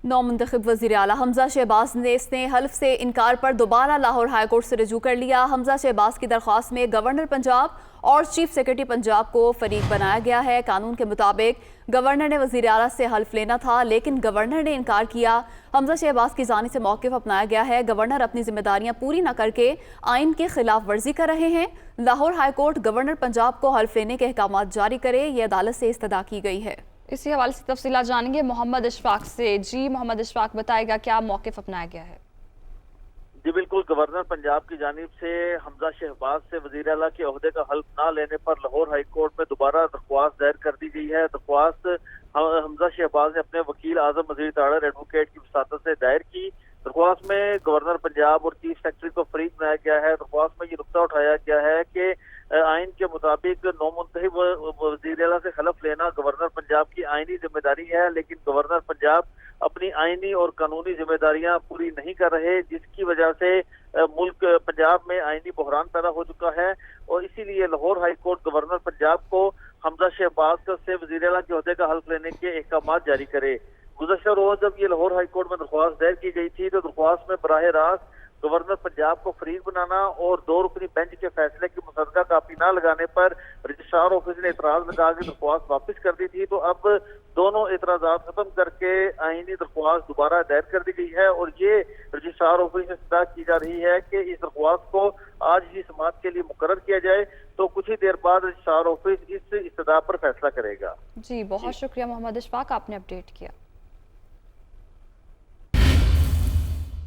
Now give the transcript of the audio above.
नौमुंतखब वज़ीर आला हमजा शहबाज ने हल्फ से इनकार पर दोबारा लाहौर हाई कोर्ट से रजू कर लिया। हमजा शहबाज की दरख्वास्त में गवर्नर पंजाब और चीफ सेक्रेटरी पंजाब को फरीक बनाया गया है। कानून के मुताबिक गवर्नर ने वज़ीर आला से हल्फ लेना था, लेकिन गवर्नर ने इनकार किया। हमजा शहबाज की जानिब से मौक़िफ़ अपनाया गया है। गवर्नर अपनी जिम्मेदारियां पूरी न करके आइन की खिलाफ वर्जी कर रहे हैं। Lahore high court governor Punjab को हल्फ लेने के अहकाम जारी करे, ये अदालत से इस्तदा की गई है। इसी हवाले से तफसीलात जानेंगे मोहम्मद इशफाक से। जी मोहम्मद इशफाक, बताएगा क्या मौक़िफ़ अपनाया गया है? जी बिल्कुल, गवर्नर पंजाब की जानिब से हमजा शहबाज से वज़ीर आला के ओहदे का हल्फ ना लेने पर लाहौर हाई कोर्ट में दोबारा दरख्वास्त दायर कर दी गई है। दरख्वास्त हमजा शहबाज ने अपने वकील आजम मजीद ताड़र एडवोकेट की वसातत से दायर की। दरख्वास्त में गवर्नर पंजाब और चीफ सेक्रेटरी को फरीक बनाया गया है। दरख्वास्त में ये नुकता उठाया गया है कि आइन के मुताबिक नौमुंतखब वज़ीर आला से हल्फ लेना गवर्नर पंजाब की आइनी जिम्मेदारी है, लेकिन गवर्नर पंजाब अपनी आइनी और कानूनी जिम्मेदारियां पूरी नहीं कर रहे, जिसकी वजह से मुल्क पंजाब में आइनी बहरान पैदा हो चुका है। और इसीलिए Lahore high court governor Punjab को हमजा शहबाज से वज़ीर आला के ओहदे का हल्फ लेने के अहकाम जारी करे। गुज़श्ता रोज जब ये लाहौर हाई कोर्ट में दरख्वास्त दायर की गई थी तो दरख्वास्त में बराह रास्त गवर्नर पंजाब को फरीक बनाना और 2 रुकनी बेंच के फैसले की मुसद्दका कापी न लगाने पर रजिस्ट्रार ऑफिस ने एतराज लगा के दरख्वास्त वापस कर दी थी। तो अब दोनों एतराज़ात खत्म करके आईनी दरख्वास्त दोबारा दायर कर दी गई है और ये रजिस्ट्रार ऑफिस से इस्तदा की जा रही है कि इस दरख्वास्त को आज ही समाअत के लिए मुकर्रर किया जाए। तो कुछ ही देर बाद रजिस्ट्रार ऑफिस इस इस्तदा पर फैसला करेगा। जी बहुत शुक्रिया मोहम्मद इशफाक, आपने अपडेट किया।